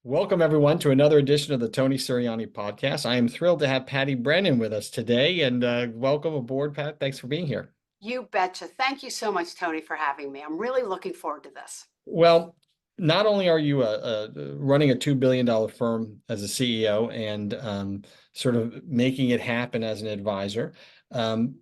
Welcome, everyone, to another edition of the Tony Sirianni podcast. I am thrilled to have Patti Brennan with us today, and welcome aboard, Pat. Thanks for being here. You betcha. Thank you so much, Tony, for having me. I'm really looking forward to this. Well, not only are you running a $2 billion firm as a CEO and sort of making it happen as an advisor, um,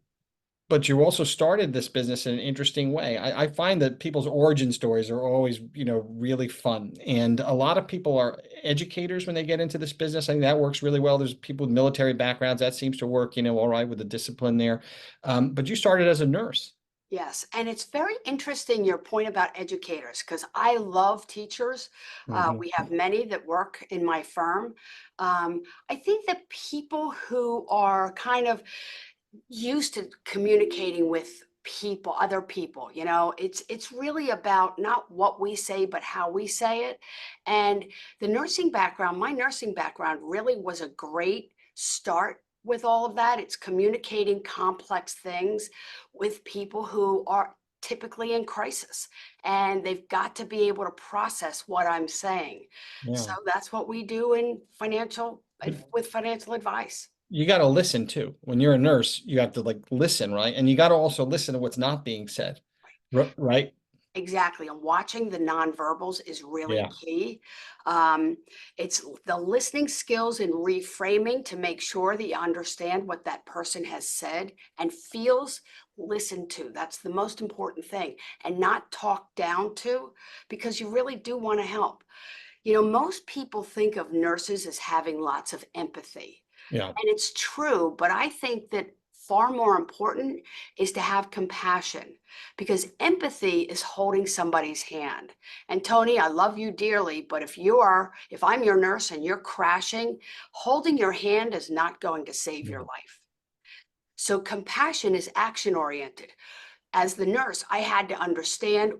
but you also started this business in an interesting way. I find that people's origin stories are always, really fun. And a lot of people are educators when they get into this business. I think that works really well. There's people with military backgrounds. That seems to work, all right with the discipline there. But you started as a nurse. Yes, and it's very interesting your point about educators because I love teachers. Mhm. We have many that work in my firm. I think that people who are kind of used to communicating with people, other people, it's really about not what we say, but how we say it. And my nursing background really was a great start with all of that. It's communicating complex things with people who are typically in crisis, and they've got to be able to process what I'm saying. So Yeah. that's what we do in with financial advice. You got to listen too. When you're a nurse, you have to listen, right? And you got to also listen to what's not being said, right? Exactly. And watching the nonverbals is really Yeah. key. It's the listening skills and reframing to make sure that you understand what that person has said and feels listened to. That's the most important thing, and not talked down to, because you really do want to help. Most people think of nurses as having lots of empathy. Yeah. And it's true, but I think that far more important is to have compassion, because empathy is holding somebody's hand. And Tony, I love you dearly, but if I'm your nurse and you're crashing, holding your hand is not going to save your Yeah. life. So compassion is action oriented. As the nurse, I had to understand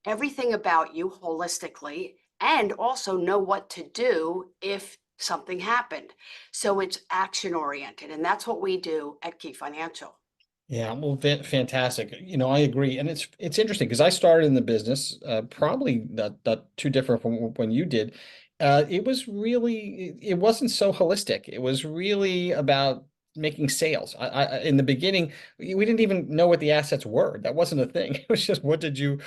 everything about you holistically and also know what to do if something happened. So it's action oriented, and that's what we do at Key Financial. Yeah, well, fantastic. I agree, and it's interesting because I started in the business, probably not too different from when you did. It wasn't so holistic. It was really about making sales. In the beginning, we didn't even know what the assets were. That wasn't a thing. It was just what did you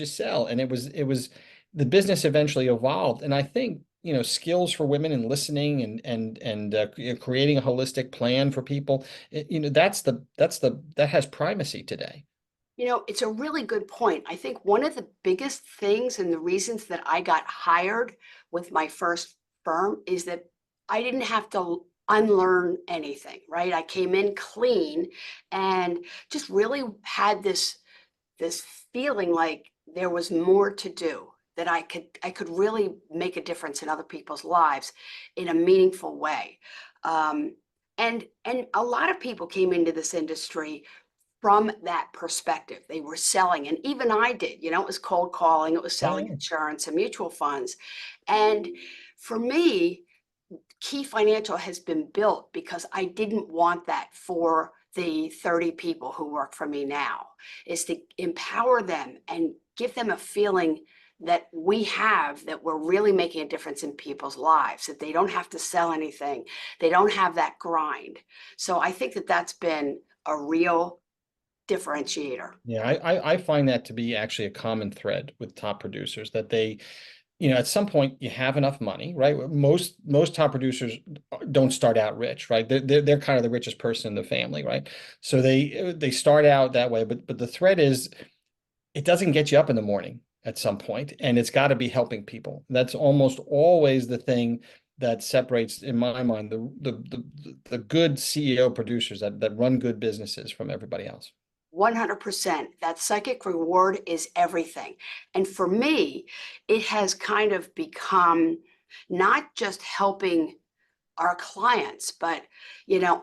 sell? And it was the business eventually evolved, and I think skills for women and listening and creating a holistic plan for people. That has primacy today. It's a really good point. I think one of the biggest things and the reasons that I got hired with my first firm is that I didn't have to unlearn anything, right? I came in clean and just really had this feeling like there was more to do, that I could really make a difference in other people's lives in a meaningful way. And a lot of people came into this industry from that perspective. They were selling, and even I did. It was cold calling, it was Oh, selling yeah. insurance and mutual funds. And for me, Key Financial has been built because I didn't want that for the 30 people who work for me now, is to empower them and give them a feeling that we're really making a difference in people's lives, that they don't have to sell anything. They don't have that grind. So I think that that's been a real differentiator. Yeah, I find that to be actually a common thread with top producers, that they, at some point you have enough money, right? Most top producers don't start out rich, right? They're kind of the richest person in the family, right? So they start out that way, but the thread is it doesn't get you up in the morning at some point, and it's got to be helping people. That's almost always the thing that separates, in my mind, the good CEO producers that run good businesses from everybody else. 100%. That psychic reward is everything. And for me, it has kind of become not just helping our clients, but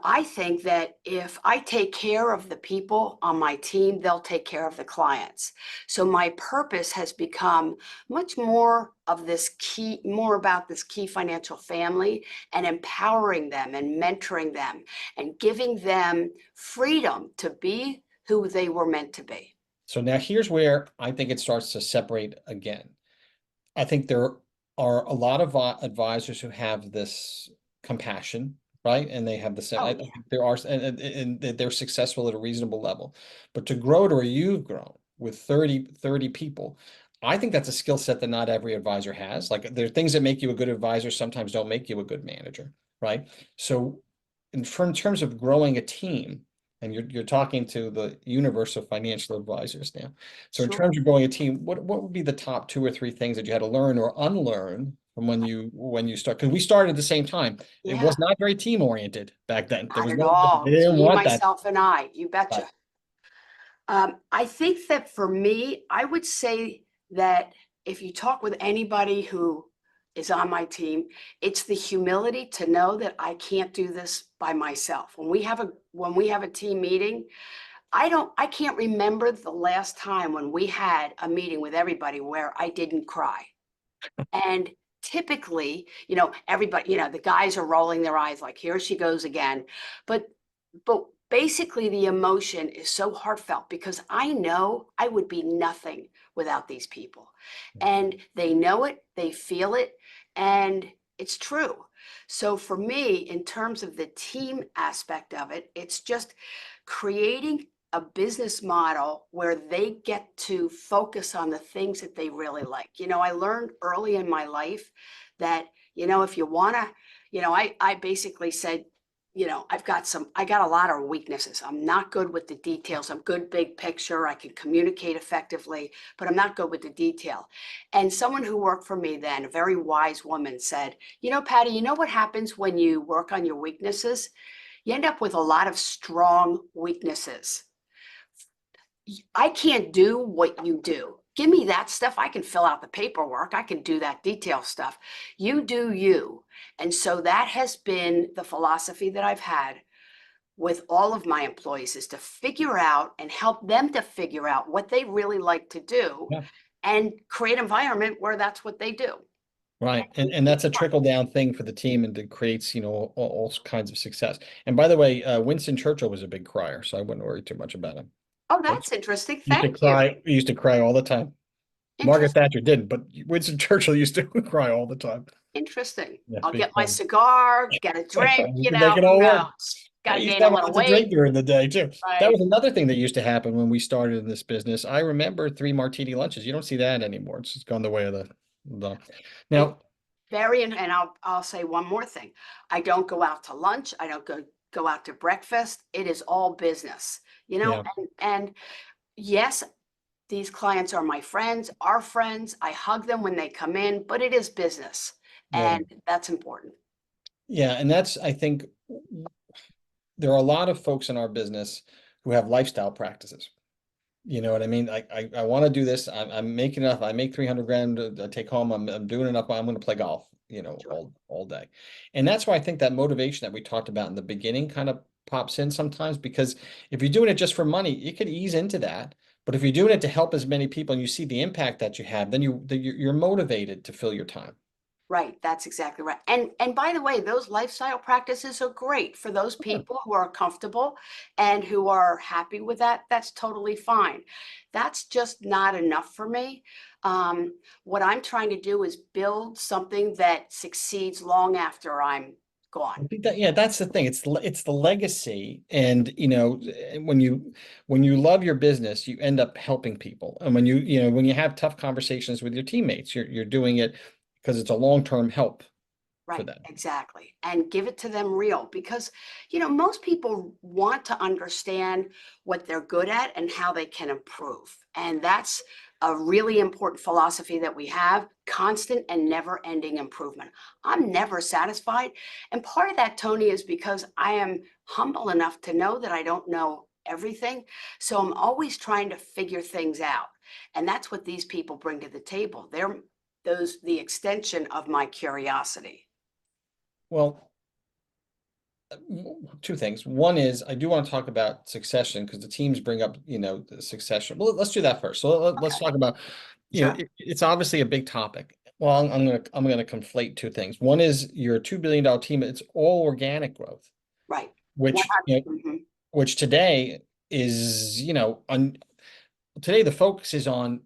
I think that if I take care of the people on my team, they'll take care of the clients. So my purpose has become much more about this Key Financial family, and empowering them and mentoring them and giving them freedom to be who they were meant to be. So now here's where I think it starts to separate again. I think there are a lot of advisors who have this compassion, right? And they have the, Oh, I yeah. think there are, and they're successful at a reasonable level. But to grow to where you've grown with 30 people, I think that's a skill set that not every advisor has. Like there are things that make you a good advisor, sometimes don't make you a good manager, right? So in terms of growing a team, and you're talking to the universe of financial advisors now. So in Sure. terms of growing a team, what would be the top 2 or 3 things that you had to learn or unlearn from when you start? Because we started at the same time. It Yeah, was not very team oriented back then. There not was at no, they all. It was didn't me, want that. myself, and I. You Right. betcha. I think that for me, I would say that if you talk with anybody who is on my team, it's the humility to know that I can't do this by myself. When we have a team meeting, I can't remember the last time when we had a meeting with everybody where I didn't cry. And typically, everybody, the guys are rolling their eyes like, here she goes again. But basically the emotion is so heartfelt because I know I would be nothing without these people. And they know it, they feel it, and it's true. So for me, in terms of the team aspect of it, it's just creating a business model where they get to focus on the things that they really like. I learned early in my life that, if you want to, I basically said, I got a lot of weaknesses. I'm not good with the details. I'm good big picture. I can communicate effectively, but I'm not good with the detail. And someone who worked for me then, a very wise woman, said, Patty, you know what happens when you work on your weaknesses? You end up with a lot of strong weaknesses. I can't do what you do. Give me that stuff. I can fill out the paperwork. I can do that detail stuff. You do you. And so that has been the philosophy that I've had with all of my employees, is to figure out and help them to figure out what they really like to do Yeah. and create an environment where that's what they do. Right. And that's a trickle down thing for the team, and it creates, all kinds of success. And by the way, Winston Churchill was a big crier, so I wouldn't worry too much about him. Oh, But that's interesting. he used to Thank you. cry, he used to cry all the time. Margaret Interesting. Thatcher didn't, but Winston Churchill used to cry all the time. Interesting. Yeah, I'll big get my fun. cigar, get a drink, You can make it who all work. knows? I Got to used gain to a have a little lot to drink weight. during the day too. That Right. was another thing that used to happen when we started in this business. I remember 3 martini lunches. You don't see that anymore. It's just gone the way of the. It's Now, and I'll say one more thing. I don't go out to lunch. I don't go out to breakfast. It is all business, yeah, and yes, these clients are my friends, our friends. I hug them when they come in, but it is business, yeah, and that's important. yeah, and that's, I think, there are a lot of folks in our business who have lifestyle practices. You know what I mean? I want to do this. I'm making enough. I make 300 grand to take home. I'm doing enough. I'm going to play golf, Sure. all day. And that's why I think that motivation that we talked about in the beginning kind of pops in sometimes, because if you're doing it just for money, you could ease into that. But if you're doing it to help as many people and you see the impact that you have, then you're motivated to fill your time. Right, that's exactly right. And by the way, those lifestyle practices are great for those Yeah. people who are comfortable and who are happy with that. That's totally fine. That's just not enough for me. What I'm trying to do is build something that succeeds long after I'm gone. I think that, yeah, that's the thing. It's the legacy, and when you love your business, you end up helping people. And when you have tough conversations with your teammates, you're doing it because it's a long-term help for Right, them. exactly. And give it to them real because, most people want to understand what they're good at and how they can improve. And that's a really important philosophy that we have, constant and never ending improvement. I'm never satisfied. And part of that, Tony, is because I am humble enough to know that I don't know everything. So I'm always trying to figure things out. And that's what these people bring to the table. They're the extension of my curiosity. Well, 2 things. One is I do want to talk about succession because the teams bring up, the succession. Well, let's do that first. So let's Okay. talk about, Sure. it's obviously a big topic. Well, I'm gonna conflate 2 things. One is your $2 billion team. It's all organic growth, Right. which 100. Mhm. which today is, today the focus is on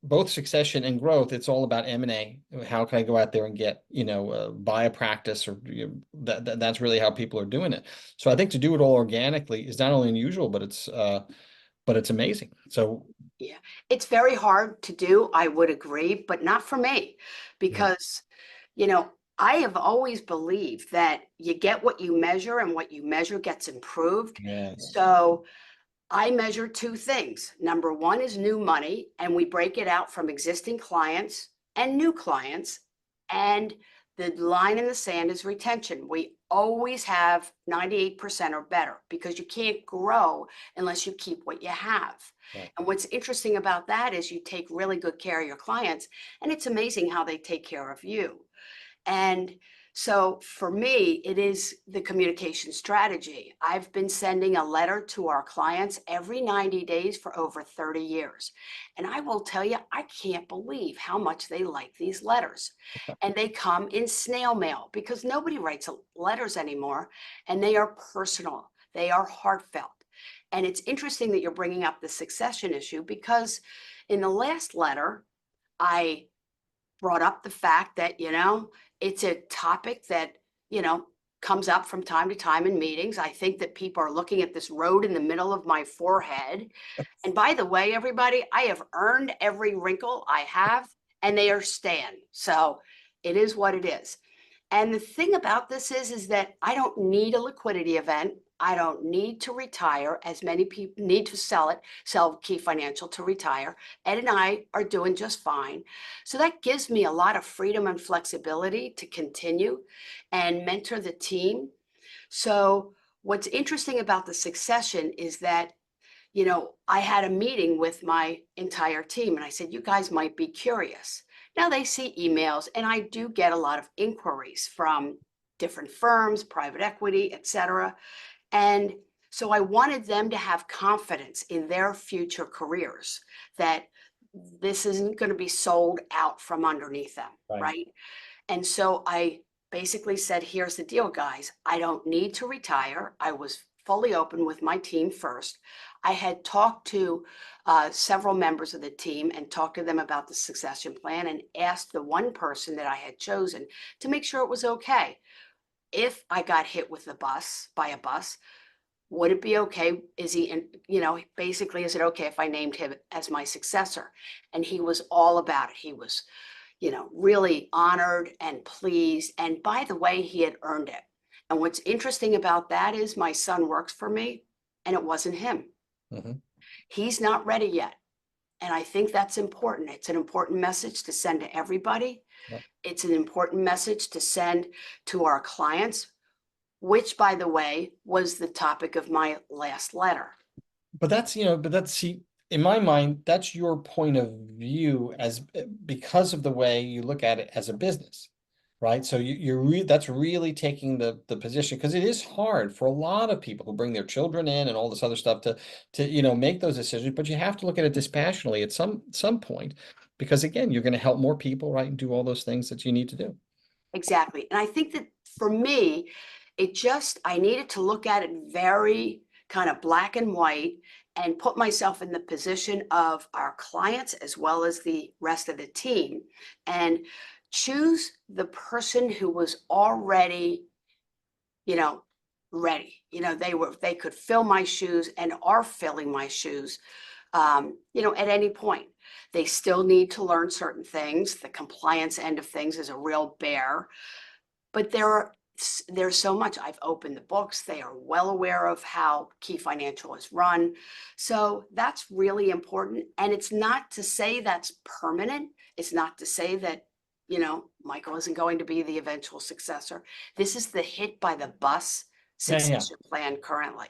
both succession and growth. It's all about M&A. How can I go out there and get, buy a practice, or that's really how people are doing it. So I think to do it all organically is not only unusual, but it's amazing. So Yeah, it's very hard to do, I would agree, but not for me. yeah, Because, I have always believed that you get what you measure, and what you measure gets improved. yes, So I measure two things. Number one is new money, and we break it out from existing clients and new clients. And the line in the sand is retention. We always have 98% or better, because you can't grow unless you keep what you have. right. And what's interesting about that is you take really good care of your clients, and it's amazing how they take care of you. And so for me, it is the communication strategy. I've been sending a letter to our clients every 90 days for over 30 years. And I will tell you, I can't believe how much they like these letters. And they come in snail mail, because nobody writes letters anymore, and they are personal, they are heartfelt. And it's interesting that you're bringing up the succession issue, because in the last letter, I brought up the fact that, it's a topic that, you know, comes up from time to time in meetings. I think that people are looking at this road in the middle of my forehead. And by the way, everybody, I have earned every wrinkle I have, and they are staying. So it is what it is. And the thing about this is that I don't need a liquidity event. I don't need to retire, as many people need to sell Key Financial to retire. Ed and I are doing just fine. So that gives me a lot of freedom and flexibility to continue and mentor the team. So what's interesting about the succession is that, I had a meeting with my entire team, and I said, you guys might be curious. Now they see emails, and I do get a lot of inquiries from different firms, private equity, et cetera. And so I wanted them to have confidence in their future careers, that this isn't going to be sold out from underneath them, Right. right? And so I basically said, here's the deal, guys. I don't need to retire. I was fully open with my team first. I had talked to several members of the team and talked to them about the succession plan, and asked the one person that I had chosen to make sure it was okay. If I got hit with by a bus, would it be okay? Is he, basically, is it okay if I named him as my successor? And he was all about it. He was, really honored and pleased. And by the way, he had earned it. And what's interesting about that is my son works for me, and it wasn't him. Mhm. He's not ready yet. And I think that's important. It's an important message to send to everybody. Yep. It's an important message to send to our clients, which, by the way, was the topic of my last letter. See, in my mind, that's your point of view, because of the way you look at it as a business, right? So that's really taking the position, because it is hard for a lot of people who bring their children in and all this other stuff to make those decisions. But you have to look at it dispassionately at some point, because again, you're going to help more people, right, and do all those things that you need to do. Exactly. And I think that for me, I needed to look at it very kind of black and white, and put myself in the position of our clients as well as the rest of the team, and choose the person who was already, you know, ready. They could fill my shoes and are filling my shoes, at any point. They still need to learn certain things. The compliance end of things is a real bear, but there's so much. I've opened the books. They are well aware of how Key Financial is run. So that's really important. And it's not to say that's permanent. It's not to say that, Michael isn't going to be the eventual successor. This is the hit by the bus Yeah, yeah. succession plan currently.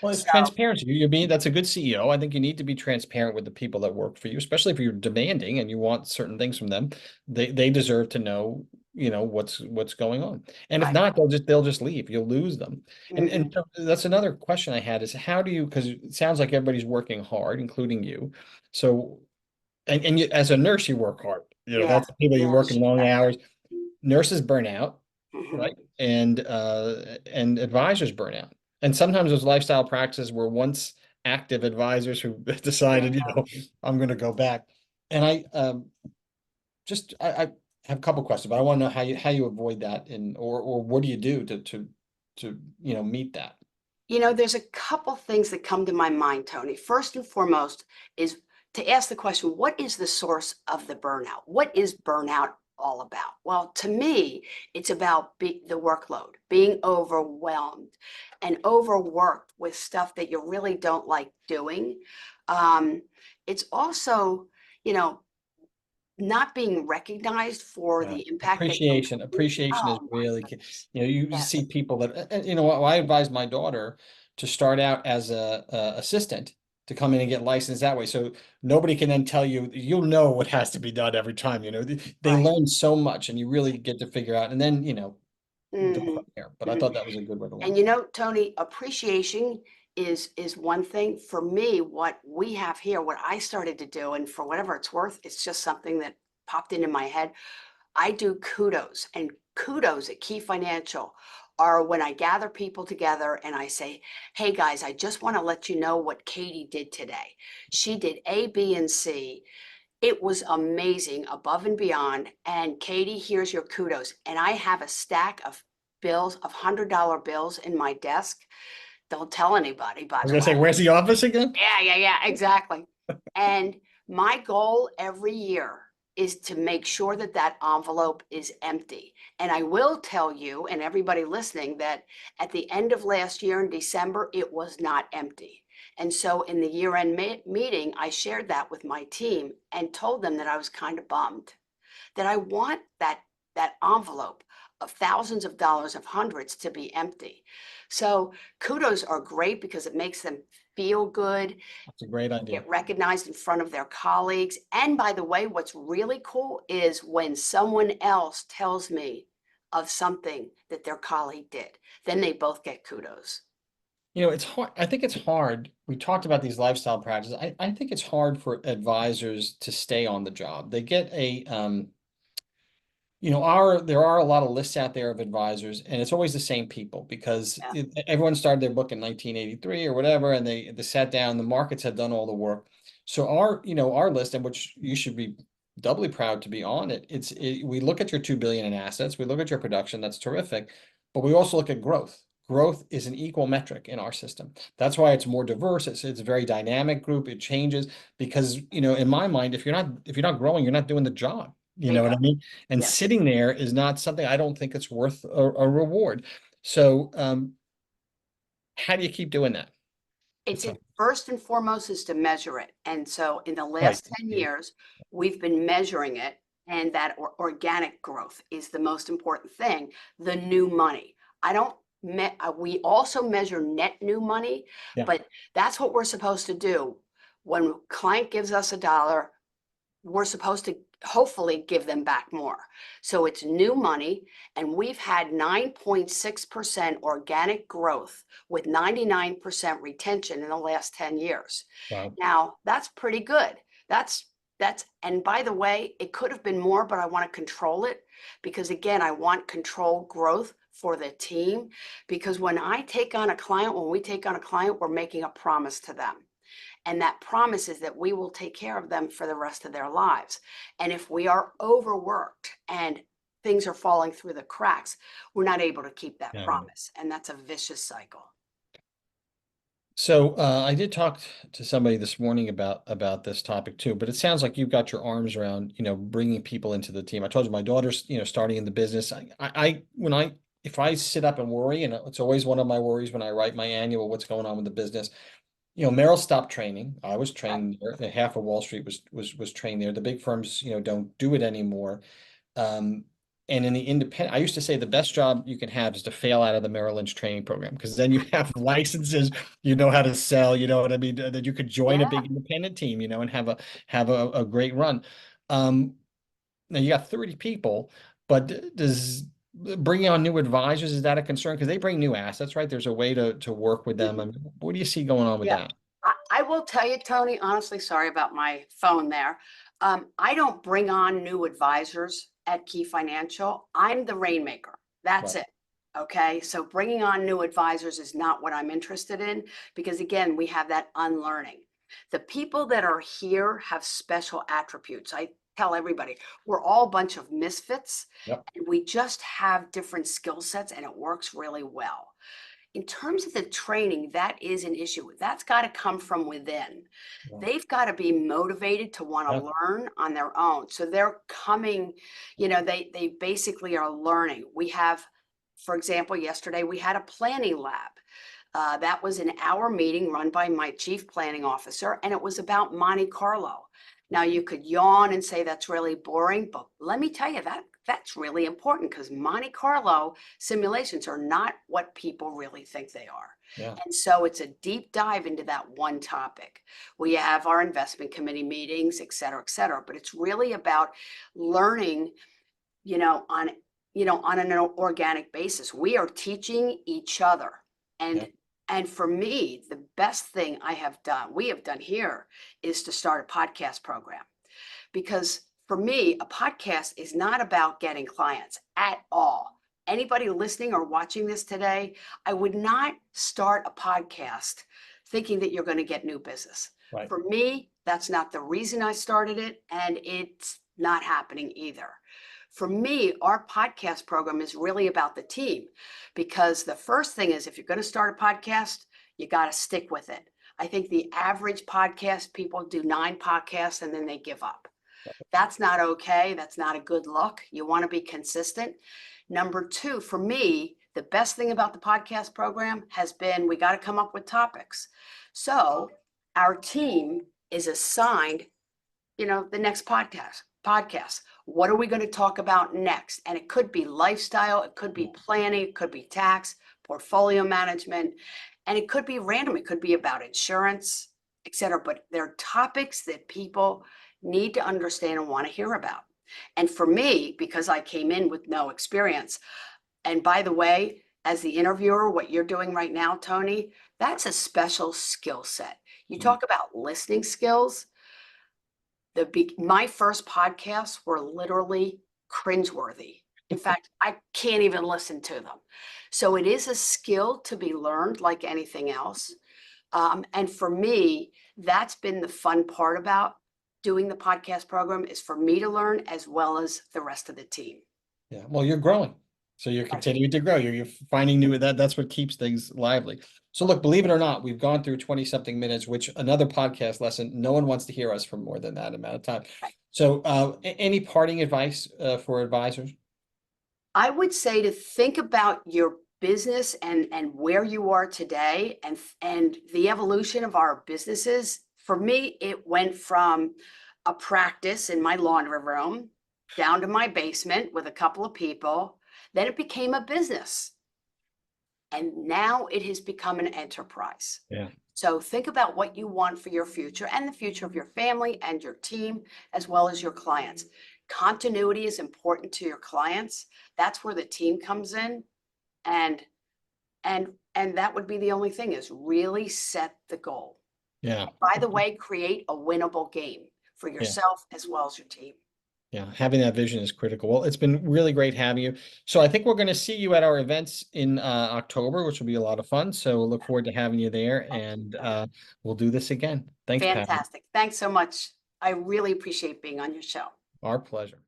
Well, it's So transparency. That's a good CEO. I think you need to be transparent with the people that work for you, especially if you're demanding and you want certain things from them. They deserve to know, what's going on. And if right. not, they'll just leave. You'll lose them. And Mhm. and so that's another question I had, is how do you, because it sounds like everybody's working hard, including you. So, and you, as a nurse, you work hard. Yeah. That's the people, you Yeah. work in long hours. Nurses burn out, Mhm. right? And advisors burn out. And sometimes those lifestyle practices were once active advisors who decided, I'm going to go back. And I have a couple questions, but I want to know how you avoid that, and or what do you do to meet that? There's a couple things that come to my mind, Tony. First and foremost is to ask the question, what is the source of the burnout? What is burnout all about? Well, to me, it's about the workload, being overwhelmed and overworked with stuff that you really don't like doing. Um, it's also, you know, not being recognized for Yeah. the impact that you're making. Appreciation is Oh my really key. goodness. You see Yes, people that, and you know what, I advise my daughter to start out as a assistant to come in and get licensed that way. So nobody can then tell you, you'll know what has to be done every time, they right. learn so much and you really get to figure out and then, go Mhm, from there. But I mhm. thought that was a good way to And learn. Tony, appreciation is one thing. For me, what we have here, what I started to do, and for whatever it's worth, it's just something that popped into my head. I do kudos, and kudos at Key Financial are when I gather people together and I say, hey guys, I just want to let you know what Katie did today. She did A, B, and C. It was amazing, above and beyond. And Katie, here's your kudos. And I have a stack of bills, of $100 bills in my desk. Don't tell anybody, by I was the gonna way. say, where's the office again? Yeah, exactly. And my goal every year is to make sure that that envelope is empty. And I will tell you and everybody listening that at the end of last year in December, it was not empty. And so in the year-end meeting, I shared that with my team and told them that I was kind of bummed, that I want that envelope of thousands of dollars, of hundreds, to be empty. So kudos are great because it makes them feel good, That's a great idea. get recognized in front of their colleagues. And by the way, what's really cool is when someone else tells me of something that their colleague did, then they both get kudos. It's hard. I think it's hard. We talked about these lifestyle practices. I think it's hard for advisors to stay on the job. They get there are a lot of lists out there of advisors, and it's always the same people because Yeah. everyone started their book in 1983 or whatever, and they sat down. The markets have done all the work. So our list, and which you should be doubly proud to be on it. We look at your 2 billion in assets, we look at your production, that's terrific, but we also look at growth. Growth is an equal metric in our system. That's why it's more diverse. It's a very dynamic group. It changes because, in my mind, if you're not growing, you're not doing the job. You know what Bingo. I mean? And Yes. sitting there is not something, I don't think it's worth a reward. So, how do you keep doing that? It's So, first and foremost is to measure it. And so in the right. last 10 years, we've been measuring it, and that organic growth is the most important thing, the new money. I don't we also measure net new money, Yeah. but that's what we're supposed to do. When a client gives us a dollar, we're supposed to hopefully give them back more. So it's new money, and we've had 9.6% organic growth with 99% retention in the last 10 years. Wow. Now, that's pretty good. That's and by the way, it could have been more, but I want to control it because again, I want controlled growth for the team because when we take on a client, we're making a promise to them. And that promise is that we will take care of them for the rest of their lives. And if we are overworked and things are falling through the cracks, we're not able to keep that Yeah. promise. And that's a vicious cycle. So, I did talk to somebody this morning about this topic too, but it sounds like you've got your arms around, bringing people into the team. I told you my daughter's, starting in the business. If I sit up and worry, and it's always one of my worries when I write my annual, what's going on with the business. Merrill stopped training. I was Right. trained there. Half of Wall Street was trained there. The big firms, don't do it anymore. Um, and in the independent, I used to say the best job you can have is to fail out of the Merrill Lynch training program because then you have licenses, you know how to sell, you know what I mean, that you could join a Yeah. big independent team, and have a great run. Um, Now you got 30 people, but does bringing on new advisors, is that a concern? Because they bring new assets, right? There's a way to work with them. I mean, what do you see going on with Yeah. that? I will tell you, Tony, honestly, sorry about my phone there. I don't bring on new advisors at Key Financial. I'm the rainmaker. That's Right. it. Okay, so bringing on new advisors is not what I'm interested in, because again, we have that unlearning. The people that are here have special attributes. I tell everybody, we're all a bunch of misfits. Yep. And we just have different skill sets and it works really well. In terms of the training, that is an issue. That's got to come from within. Yeah. They've got to be motivated to want to Yeah. learn on their own. So they're coming, they basically are learning. We have, for example, yesterday we had a planning lab. That was an hour meeting run by my chief planning officer, and it was about Monte Carlo. Now you could yawn and say that's really boring, but let me tell you that's really important, because Monte Carlo simulations are not what people really think they are. Yeah. And so it's a deep dive into that one topic. We have our investment committee meetings, et cetera, but it's really about learning, on an organic basis. We are teaching each other. And Yeah. and for me, the best thing we have done here is to start a podcast program. Because for me, a podcast is not about getting clients at all. Anybody listening or watching this today, I would not start a podcast thinking that you're going to get new business. Right. For me, that's not the reason I started it, and it's not happening either. For me, our podcast program is really about the team, because the first thing is, if you're going to start a podcast, you got to stick with it. I think the average podcast, people do 9 podcasts and then they give up. That's not okay. That's not a good look. You want to be consistent. Number 2, for me, the best thing about the podcast program has been we got to come up with topics. So our team is assigned, the next podcast. What are we going to talk about next? And it could be lifestyle, it could be planning, it could be tax, portfolio management, and it could be random. It could be about insurance, et cetera. But they're topics that people need to understand and want to hear about. And for me, because I came in with no experience, and by the way, as the interviewer, what you're doing right now, Tony, that's a special skill set. You talk about listening skills. My first podcasts were literally cringeworthy. In fact, I can't even listen to them. So it is a skill to be learned like anything else. And for me, that's been the fun part about doing the podcast program, is for me to learn as well as the rest of the team. Yeah. Well, you're growing. So you're continuing to grow. You're finding new, that's what keeps things lively. So look, believe it or not, we've gone through 20 something minutes, which another podcast lesson, no one wants to hear us for more than that amount of time. Right. So any parting advice for advisors? I would say to think about your business and where you are today, and the evolution of our businesses. For me, it went from a practice in my laundry room down to my basement with a couple of people. Then it became a business. And now it has become an enterprise. Yeah. So think about what you want for your future and the future of your family and your team, as well as your clients. Continuity is important to your clients. That's where the team comes in. And that would be the only thing, is really set the goal. Yeah. And by the way, create a winnable game for yourself as well as your team. Yeah, having that vision is critical. Well, it's been really great having you. So I think we're going to see you at our events in October, which will be a lot of fun. So we'll look forward to having you there, and we'll do this again. Thanks, Pat. Fantastic. Thanks so much. I really appreciate being on your show. Our pleasure.